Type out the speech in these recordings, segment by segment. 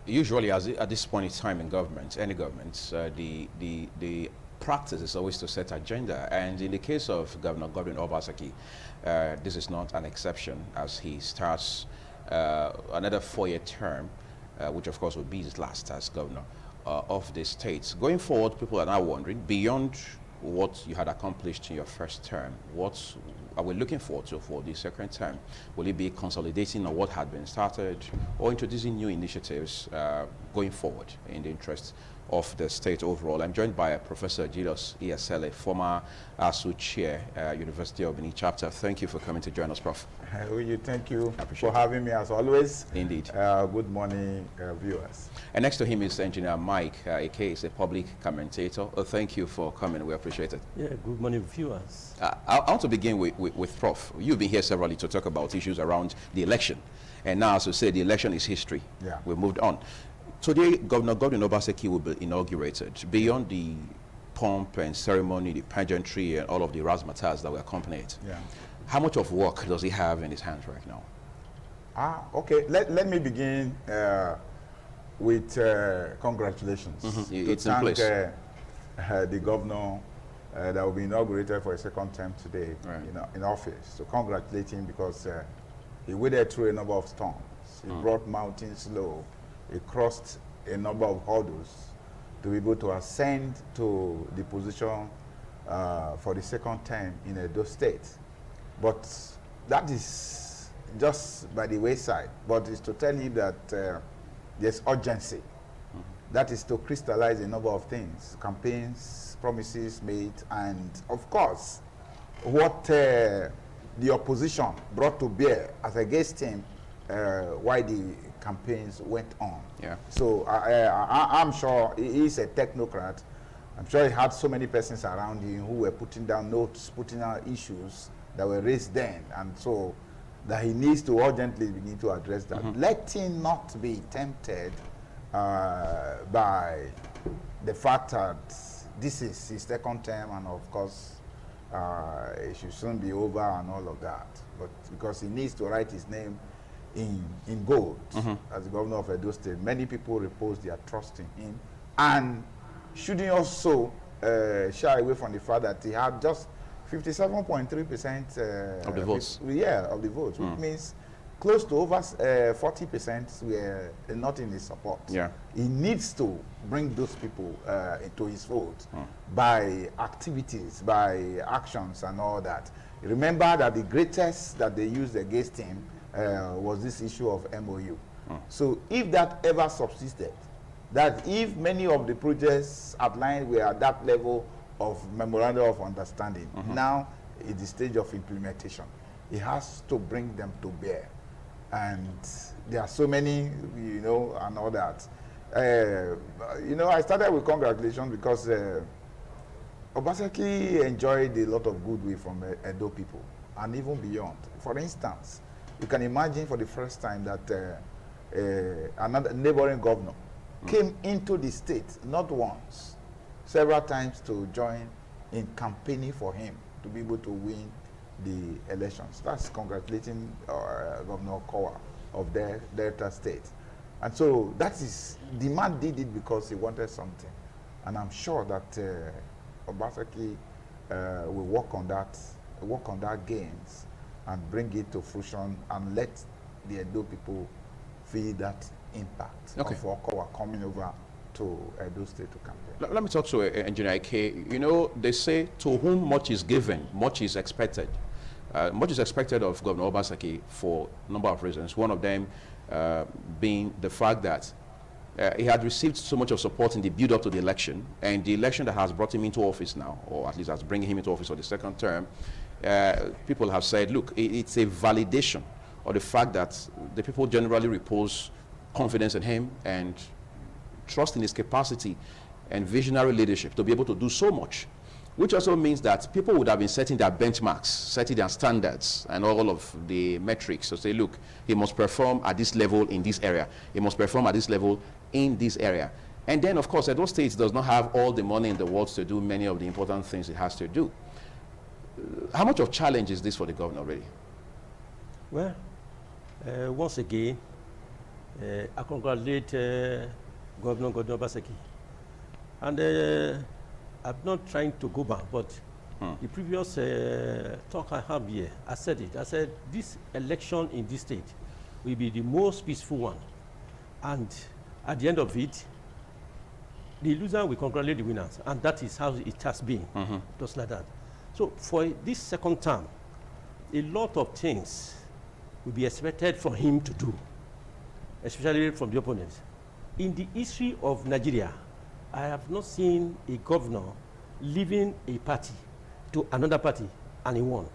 Usually, at this point in time in government, any government, the practice is always to set agenda. And in the case of Governor Godwin Obaseki, this is not an exception, as he starts another 4-year term, which of course will be his last as governor of the state. Going forward, people are now wondering, beyond what you had accomplished in your first term, what are we looking forward to for the second term? Will it be consolidating on what had been started or introducing new initiatives going forward in the interest of the state overall? I'm joined by Professor Julius Iyesele, former ASU chair, University of Benin chapter. Thank you for coming to join us, Prof. Thank you for having me as always. Indeed. Good morning, viewers. And next to him is Engineer Mike, aka is a public commentator. Thank you for coming. We appreciate it. Yeah, good morning, viewers. I want to begin with Prof. You've been here severally to talk about issues around the election. And now, as you say, the election is history. Yeah. We've moved on. Today, Governor Godwin Obaseki will be inaugurated. Beyond the pomp and ceremony, the pageantry, and all of the razzmatazz that will accompany it, Yeah. how much of work does he have in his hands right now? Okay. Let me begin with congratulations. It's in thank place. The governor that will be inaugurated for a second term today, Right. in office. So congratulate him because he waded through a number of storms. He brought mountains low. He crossed a number of hurdles to be able to ascend to the position for the second term in Edo State. But that is just by the wayside. But it's to tell you that there's urgency. That is to crystallize a number of things, campaigns, promises made, and of course, what the opposition brought to bear as against him while the campaigns went on. Yeah. So I'm sure he is a technocrat. I'm sure he had so many persons around him who were putting down notes, putting out issues that were raised then, and so that he needs to urgently begin to address that. Let him not be tempted by the fact that this is his second term, and of course it should soon be over and all of that. But because he needs to write his name in gold as the governor of Edo State, many people repose their trust in him, and shouldn't also shy away from the fact that he had just 57.3% of the votes. Of the votes, which means close to over 40% were not in his support. Yeah. He needs to bring those people into his fold by activities, by actions and all that. Remember that the greatest that they used against him was this issue of MOU. So if that ever subsisted, that if many of the projects outlined were at that level of memorandum of understanding, now is the stage of implementation. He has to bring them to bear. And there are so many, and all that. I started with congratulations because Obaseki enjoyed a lot of goodwill from Edo people, and even beyond. For instance, you can imagine for the first time that another neighboring governor came into the state, not once, several times, to join in campaigning for him to be able to win the elections. That's congratulating Governor Kowa of Delta State. And so that is, the man did it because he wanted something. And I'm sure that Obaseki will work on that gains and bring it to fruition and let the Edo people feel that impact of Okowa coming over to Edo State to campaign. Let me talk to Engineer Ike. They say to whom much is given, much is expected. Much is expected of Governor Obaseki for a number of reasons. One of them being the fact that he had received so much of support in the build-up to the election, and the election that has brought him into office now, or at least has bringing him into office for the second term, people have said, look, it's a validation of the fact that the people generally repose confidence in him and trust in his capacity and visionary leadership to be able to do so much, which also means that people would have been setting their benchmarks, setting their standards and all of the metrics to say, look, he must perform at this level in this area. He must perform at this level in this area. And then, of course, Edo State does not have all the money in the world to do many of the important things it has to do. How much of a challenge is this for the governor, really? Well, once again, I congratulate Governor Obaseki. And I'm not trying to go back, but the previous talk I have here, I said it. I said this election in this state will be the most peaceful one. And at the end of it, the loser will congratulate the winners. And that is how it has been, just like that. So for this second term, a lot of things will be expected from him to do, especially from the opponents. In the history of Nigeria, I have not seen a governor leaving a party to another party and he won.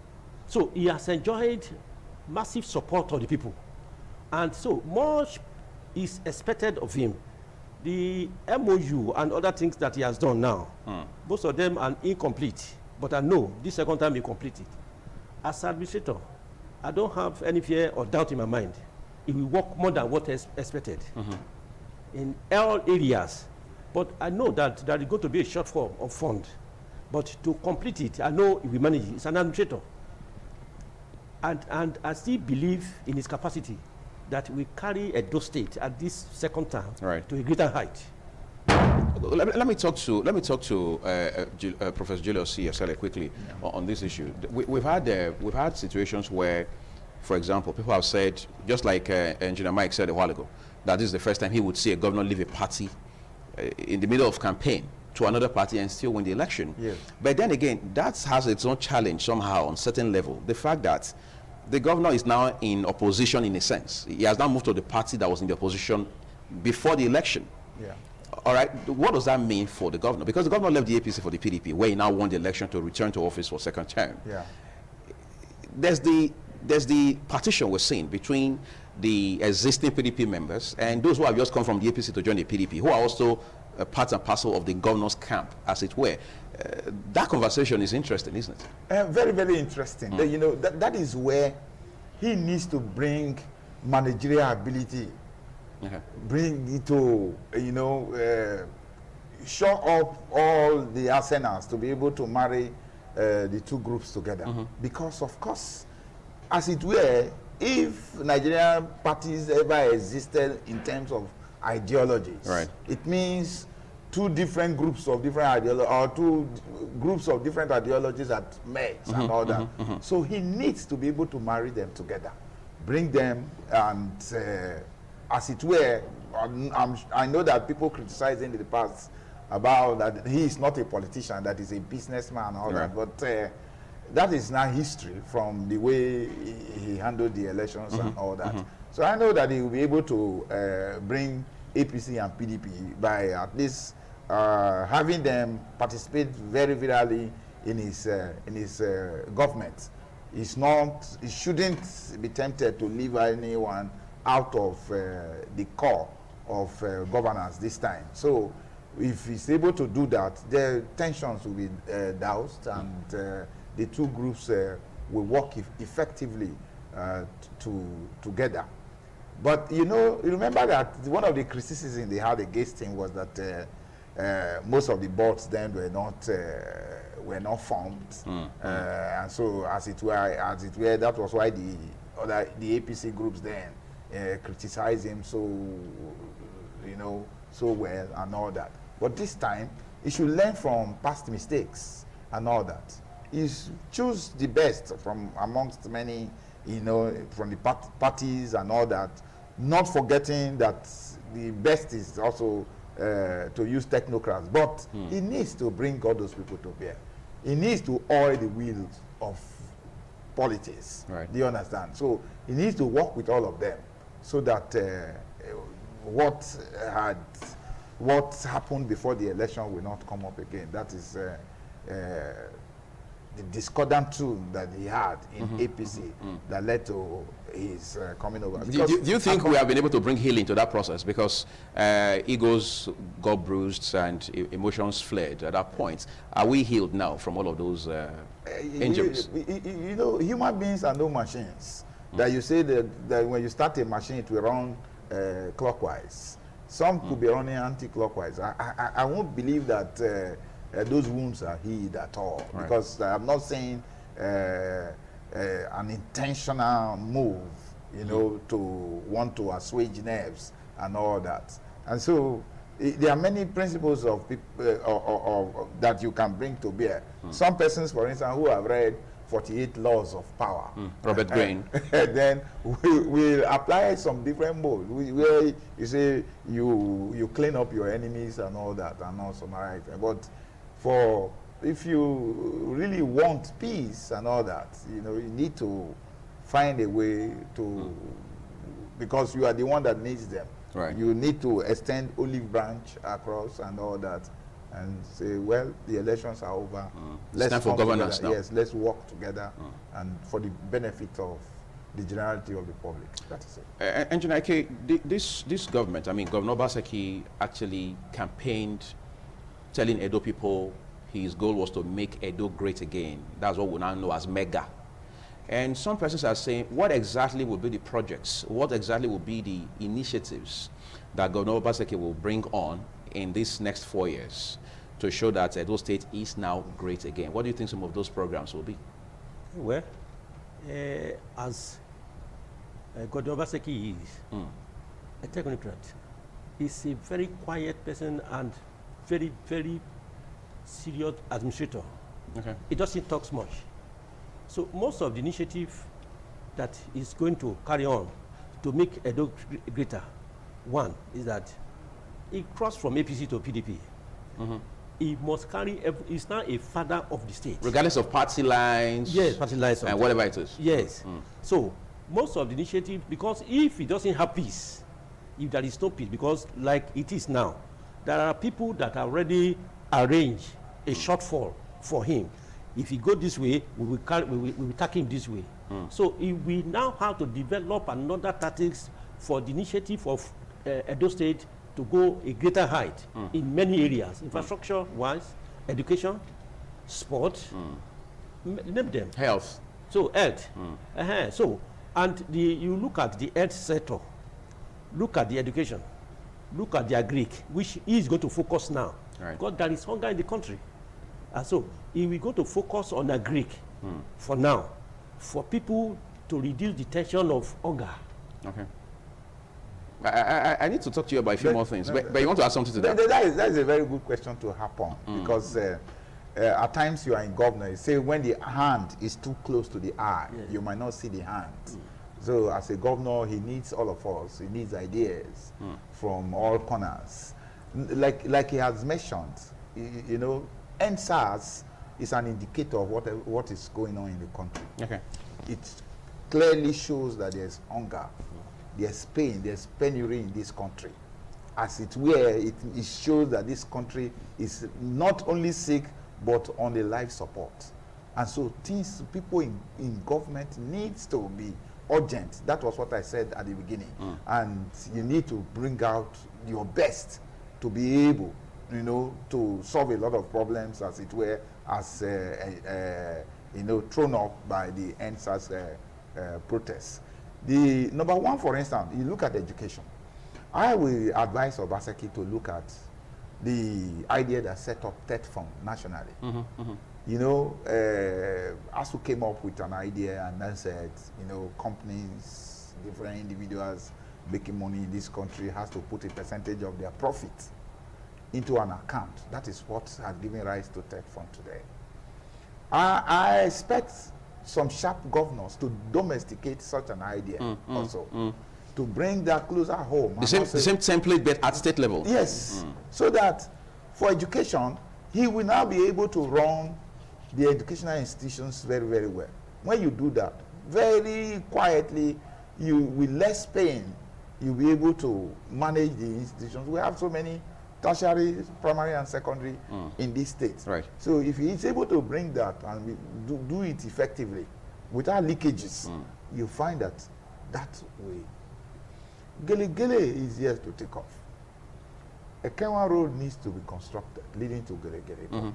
So he has enjoyed massive support of the people. And so much is expected of him. The MOU and other things that he has done now, most of them are incomplete. But I know this second time he completed. As administrator, I don't have any fear or doubt in my mind. It will work more than what is expected in all areas. But I know that there is going to be a shortfall of fund. But to complete it, I know he will manage it. It's an administrator. And I still believe in his capacity that we carry Edo State at this second term to a greater height. Let me talk to Professor Julius C. Esele quickly on this issue. We've had situations where, for example, people have said, just like Engineer Mike said a while ago, that this is the first time he would see a governor leave a party in the middle of campaign to another party and still win the election. Yes. But then again, that has its own challenge somehow on certain level. The fact that the governor is now in opposition in a sense. He has now moved to the party that was in the opposition before the election. Yeah. All right, what does that mean for the governor? Because the governor left the APC for the PDP, where he now won the election to return to office for second term. Yeah. There's the partition we're seeing between the existing PDP members and those who have just come from the APC to join the PDP, who are also part and parcel of the governor's camp, as it were. That conversation is interesting, isn't it? Very, very interesting. You know, that is where he needs to bring managerial ability, bring it to, you know, show up all the arsenals to be able to marry the two groups together. Because, of course, as it were, if Nigerian parties ever existed in terms of ideologies, it means two different groups of different ideologies, or two groups of different ideologies that merge and all that. So he needs to be able to marry them together, bring them, and as it were, I know that people criticizing in the past about that he is not a politician, that is a businessman and all that, but that is now history from the way he handled the elections and all that. So I know that he will be able to bring APC and PDP by at least having them participate very virally in his government. He shouldn't be tempted to leave anyone out of the core of governance this time. So if he's able to do that, the tensions will be doused, and the two groups will work effectively together. But you know, remember that one of the criticisms they had against him was that most of the boards then were not formed, and so as it were, that was why the APC groups then criticized him so, you know, so well and all that. But this time, he should learn from past mistakes and all that. He choose the best from amongst many, you know, from the parties and all that, not forgetting that the best is also to use technocrats, but he needs to bring all those people to bear. He needs to oil the wheels of politics. Do you understand? So he needs to work with all of them so that what happened before the election will not come up again. That is the discordant tune that he had in APC that led to his coming over. Do you think we have been able to bring healing to that process? Because egos got bruised and emotions fled at that point. Are we healed now from all of those injuries? You know, human beings are no machines. That you say that when you start a machine, it will run clockwise. Some could be running anti-clockwise. I won't believe that those wounds are healed at all, because I'm not saying an intentional move you know, to want to assuage nerves and all that. And so there are many principles of people that you can bring to bear. Some persons, for instance, who have read 48 Laws of Power, Robert Greene, then we apply some different mode where you say you clean up your enemies and all that and also right. But if you really want peace and all that, you know, you need to find a way to, because you are the one that needs them. Right. You need to extend olive branch across and all that, and say, well, the elections are over. It's time for governance now. Yes, let's work together and for the benefit of the generality of the public. That is it. Engineer Ike, this government, I mean, Governor Obaseki actually campaigned telling Edo people his goal was to make Edo great again. That's what we now know as MEGA. And some persons are saying, what exactly will be the projects? What exactly will be the initiatives that Governor Obaseki will bring on in these next 4 years to show that Edo State is now great again? What do you think some of those programs will be? Well, as Governor Obaseki is a technocrat, he's a very quiet person and very, very serious administrator. Okay. He doesn't talk much. So most of the initiative that is going to carry on to make Edo greater, one is that he crossed from APC to PDP. He must carry, he's now a father of the state. Regardless of party lines? Yes, party lines. And whatever it is? Yes. So most of the initiative, because if he doesn't have peace, if there is no peace, because like it is now, there are people that already arrange a shortfall for him. If he go this way, we will tackle him this way. So we now have to develop another tactics for the initiative of Edo State to go a greater height in many areas, infrastructure-wise, education, sport, name them. Health. So health. So, and you look at the health sector, look at the education, look at the agric, which he is going to focus now. Right. Because there is hunger in the country. So if we go to focus on agric for now, for people to reduce the tension of hunger. Okay. I need to talk to you about a few more things, but you want to add something to that? That is a very good question to happen, because at times you are in government, you say when the hand is too close to the eye, you might not see the hand. So as a governor, he needs all of us. He needs ideas from all corners. Like he has mentioned, you know, NSAS is an indicator of what is going on in the country. Okay. It clearly shows that there's hunger, there's pain, there's penury in this country. As it were, it shows that this country is not only sick, but on the life support. And so people in government needs to be urgent. That was what I said at the beginning. And you need to bring out your best to be able, you know, to solve a lot of problems, as it were, as you know, thrown up by the NSAS protests. The number one, for instance, you look at education. I will advise Obaseki to look at the idea that set up TET Fund nationally. You know, ASU came up with an idea and then said, you know, companies, different individuals making money in this country has to put a percentage of their profit into an account. That is what has given rise to TET Fund today. I expect some sharp governors to domesticate such an idea also, to bring that closer home. The same template, but at state level. Yes, so that for education, he will now be able to run the educational institutions very, very well. When you do that, very quietly, you with less pain, you'll be able to manage the institutions. We have so many tertiary, primary, and secondary in this state. Right. So if he is able to bring that and do it effectively without leakages, you find that way. Gele Gele is yet to take off. A Kenwa road needs to be constructed leading to Gele Gele.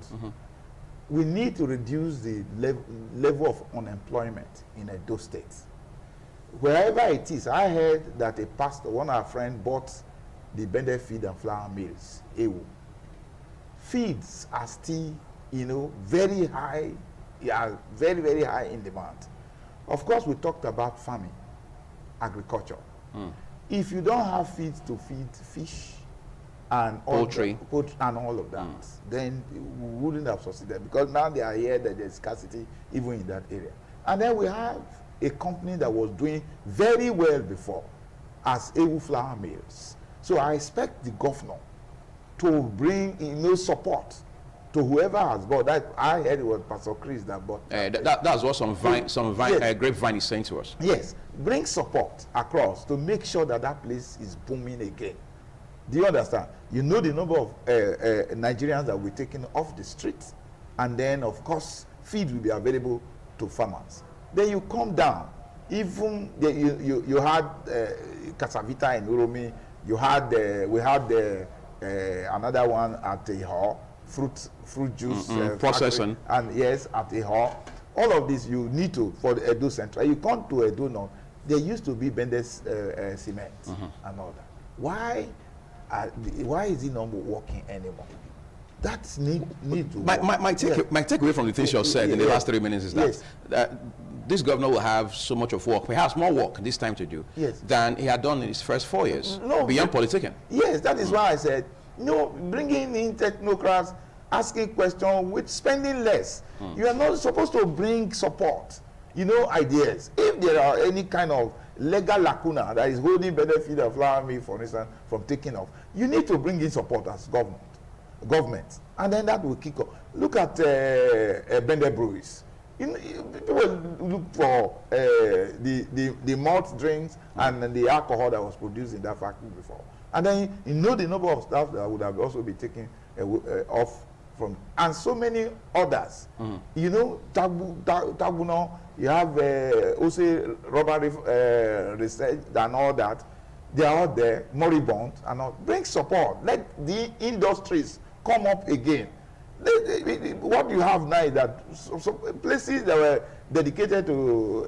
We need to reduce the level of unemployment in Edo State. Wherever it is, I heard that a pastor, one of our friends, bought the Bende Feed and Flour Mills, Ewu. Feeds are still, you know, very high, very, very high in demand. Of course, we talked about farming. agriculture. If you don't have feed to feed fish and all Poultry. and all of that, then we wouldn't have succeeded, because now they are here that there's scarcity even in that area. And then we have a company that was doing very well before as Ewu Flour Mills. So I expect the governor to bring support to whoever has bought that. I heard it was Pastor Chris that bought That's what some Yes. grapevine is saying to us. Yes, bring support across to make sure that that place is booming again. Do you understand? You know the number of Nigerians that will be taken off the streets, and then of course feed will be available to farmers. Then you come down. Even you had Casavita in Uromi. You had we had another one at Iho, fruit juice processing, and yes, at Iho. All of this you need to for the Edo Central. You come to Edo now. There used to be Bendes cement and all that. Why is it not working anymore? That's need to. My takeaway from the things you said in the last 3 minutes is that this governor will have so much of work, perhaps more work this time to do than he had done in his first 4 years, beyond politicking. Yes, that is why I said, bringing in technocrats, asking questions with spending less. You are not supposed to bring support, ideas. If there are any kind of legal lacuna that is holding benefit of Flour Mill, for instance, from taking off, you need to bring in support as government, and then that will kick off. Look at Bende Breweries. People look for the malt drinks and the alcohol that was produced in that factory before, and then the number of staff that would have also been taken off from, and so many others. Tabuno, you have also rubber research and all that. They are out there, moribund, and all. Bring support. Let the industries come up again. What you have now is that places that were dedicated to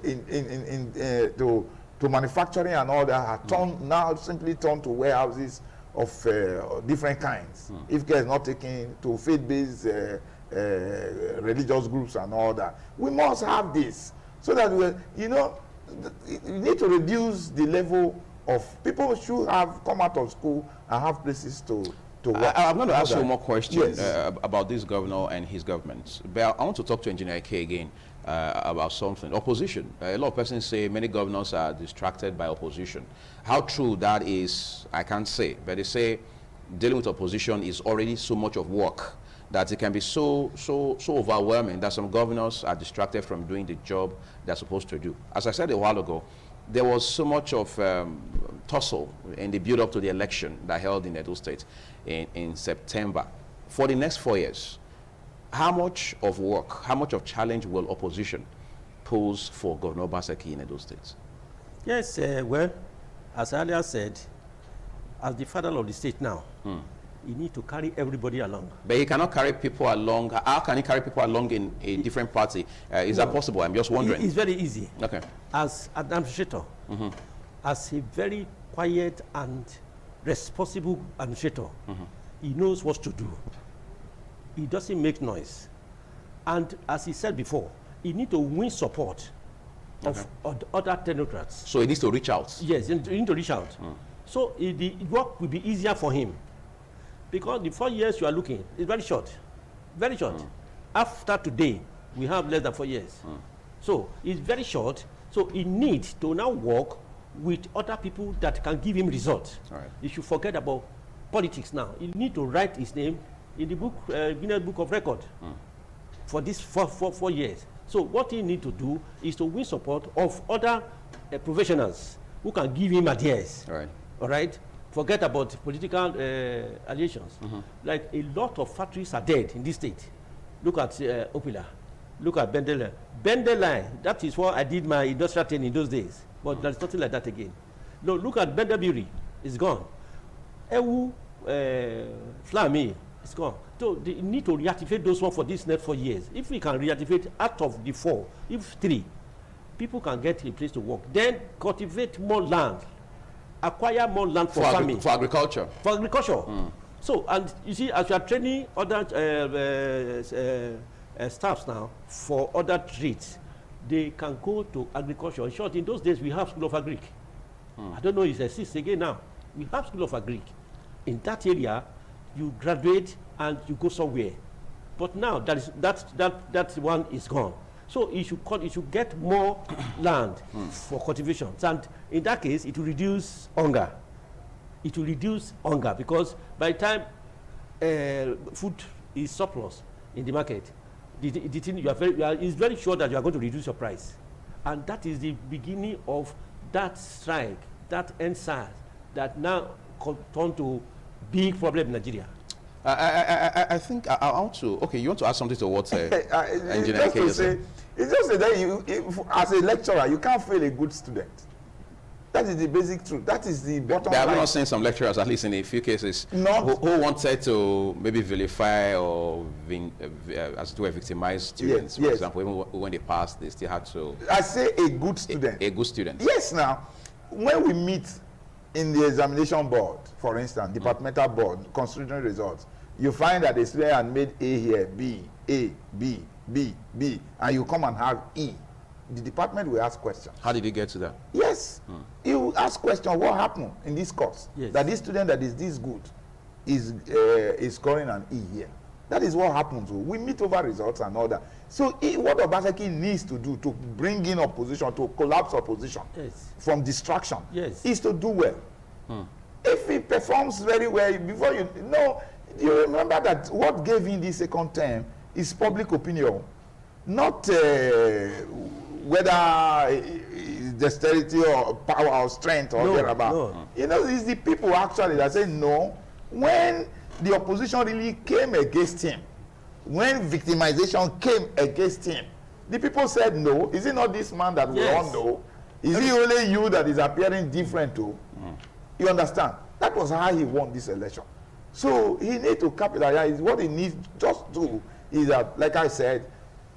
to manufacturing and all that are simply turned to warehouses of different kinds. If care is not taken to faith-based religious groups and all that, we must have this so that you need to reduce the level of people should have come out of school and have places to work. I'm going to ask you one more question about this governor and his government. But I want to talk to Engineer K again about something. Opposition. A lot of persons say many governors are distracted by opposition. How true that is, I can't say. But they say dealing with opposition is already so much of work that it can be so overwhelming that some governors are distracted from doing the job they're supposed to do. As I said a while ago, there was so much of tussle in the build-up to the election that held in Edo State in September. For the next 4 years, how much of work, how much of challenge will opposition pose for Governor Obaseki in Edo State? Yes, well, as I earlier said, as the father of the state now, you need to carry everybody along. But he cannot carry people along. How can he carry people along in a different party? Is that possible? I'm just wondering. It's very easy. Okay. As an administrator, as a very quiet and responsible administrator, he knows what to do. He doesn't make noise. And as he said before, he needs to win support of other technocrats. So he needs to reach out. Yes, you need to reach out. So the work will be easier for him. Because the 4 years you are looking is very short. Very short. After today, we have less than 4 years. So it's very short. So he needs to now work with other people that can give him results. Right. He should forget about politics now. He need to write his name in the book, Guinness Book of Record for this 4 years. So what he need to do is to win support of other professionals who can give him ideas. Right. All right? Forget about political allegations. Like a lot of factories are dead in this state. Look at Opila. Look at Bendela. Bendela, that is what I did my industrial training in those days. But there's nothing like that again. No, look at Bendaburi. It's gone. Ewu Flour Mill. It's gone. So they need to reactivate those ones for this next 4 years. If we can reactivate out of the 4, if 3, people can get a place to work. Then cultivate more land. Acquire more land for farming. For agriculture. For agriculture. So, and you see, as you are training other staffs now for other trades, they can go to agriculture. In short, in those days, we have School of Agric. I don't know if it exists again now. We have School of Agric. In that area, you graduate and you go somewhere. But now that one is gone. So you should get more land for cultivations. And in that case, it will reduce hunger. It will reduce hunger because by the time food is surplus in the market, the thing is very sure that you are going to reduce your price. And that is the beginning of that strike, that NSAS, that now turned to big problem in Nigeria. I think I want to. Okay, you want to add something to what Engineer Ike said? It's just that as a lecturer, you can't fail a good student. That is the basic truth. That is the bottom line. I've not seen some lecturers, at least in a few cases, who wanted to maybe vilify or as it were victimize students. For example, even when they passed, they still had to. I say a good student. A good student. Yes. Now, when we meet in the examination board, for instance, departmental board, considering results, you find that the student had made A here, B, A, B, B, B, and you come and have E. The department will ask questions. How did you get to that? Yes. You ask question, what happened in this course? Yes. That this student that is this good is scoring an E here. That is what happens. We meet over results and all that. So what Obaseki needs to do to bring in opposition, to collapse opposition from distraction, is to do well. If he performs very well, before you know, you remember that what gave him this second term is public opinion, not whether dexterity or power or strength or thereabout. No. You know, it's the people actually that say no. When the opposition really came against him, when victimization came against him, the people said no. Is it not this man that we all know? Is it only you that is appearing different too? You understand? That was how he won this election. So he needs to capitalize. What he needs just to do is that, like I said,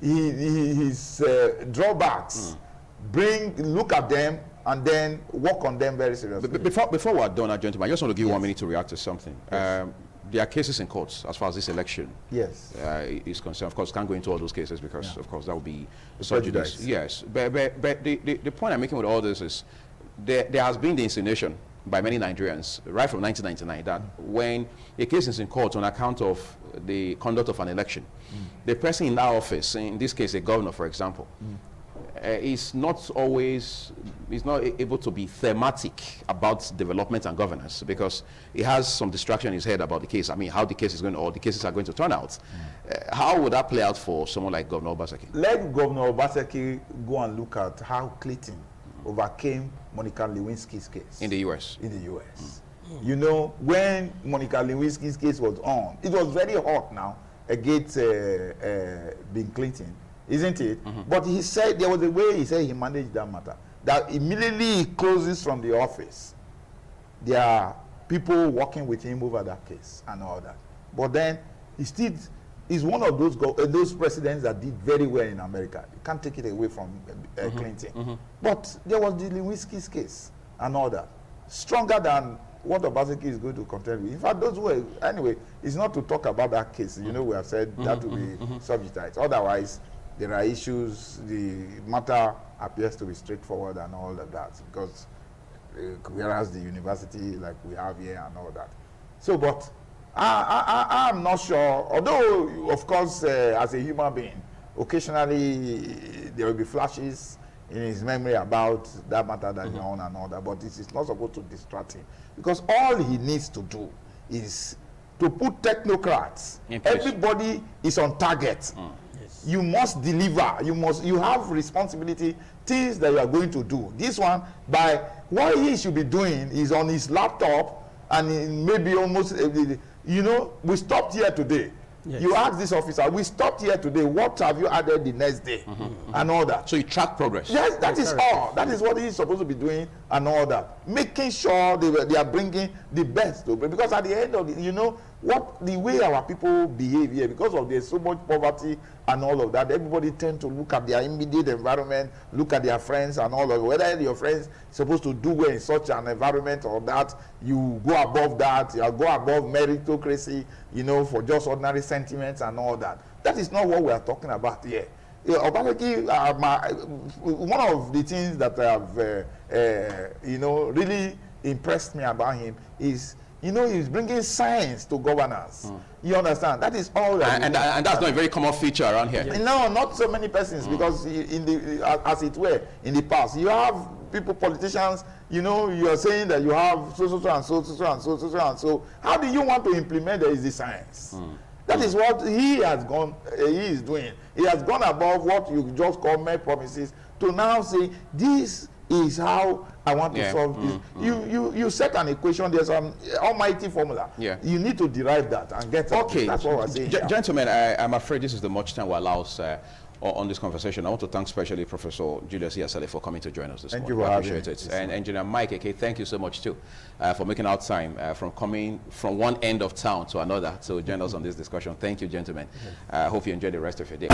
his drawbacks, look at them and then work on them very seriously. Before we're done, gentlemen, I just want to give 1 minute to react to something. There are cases in courts as far as this election is concerned. Of course, can't go into all those cases because, of course, that would be prejudice. Yes, but the point I'm making with all this is there has been the insinuation by many Nigerians right from 1999 that when a case is in court on account of the conduct of an election, the person in that office, in this case a governor for example, is not able to be thematic about development and governance because he has some distraction in his head about the case. I mean, how the case is going to, or the cases are going to turn out. How would that play out for someone like Governor Obaseki? Let Governor Obaseki go and look at how Clinton overcame Monica Lewinsky's case. In the U.S.? In the U.S. You know, when Monica Lewinsky's case was on, it was very hot now against Bill Clinton, isn't it? But he said, there was a way he said he managed that matter. That immediately he closes from the office, there are people working with him over that case and all that. But then he still is one of those presidents that did very well in America. You can't take it away from Clinton. But there was the Lewinsky's case and all that. Stronger than what Obaseki is going to contend with. In fact, those were, anyway, it's not to talk about that case. You know, we have said that will be subject. Otherwise, there are issues. The matter appears to be straightforward and all of that, because whereas the university like we have here and all that. So, but I'm not sure, although, of course, as a human being, occasionally there will be flashes in his memory about that matter that is on and all that, but this is not supposed to distract him, because all he needs to do is to put technocrats. Everybody is on target. You must deliver. You have responsibility, things that you are going to do. This one, by what he should be doing is on his laptop, and maybe almost, you know, we stopped here today. You ask this officer, we stopped here today, what have you added the next day? And all that. So you track progress. Yes, that is all. That is what he's supposed to be doing and all that. Making sure they are bringing the best. Because at the end of the, you know, the way our people behave here, because of there's so much poverty and all of that, everybody tend to look at their immediate environment, look at their friends and all of it. Whether your friends supposed to do well in such an environment or that, you go above that, you go above meritocracy, you know, for just ordinary sentiments and all that. That is not what we are talking about here. Obaseki, one of the things that have, really impressed me about him is, he's bringing science to governance. You understand? That is all. And that's not a very common feature around here. No, not so many persons, because as it were, in the past, you have people, politicians, you are saying that you have so and so. How do you want to implement the science? That is what he is doing. He has gone above what you just call mere promises to now say, this is how I want to solve this. You set an equation, there's an almighty formula. You need to derive that and get it. Okay. That's what we're saying. Gentlemen, I'm afraid this is the much time we allow us on this conversation. I want to thank especially Professor Julius Iyasale for coming to join us this morning. Thank you for having me. Appreciate it. And Engineer Mike Eke, thank you so much too for making out time from coming from one end of town to another to join us on this discussion. Thank you, gentlemen. I hope you enjoy the rest of your day.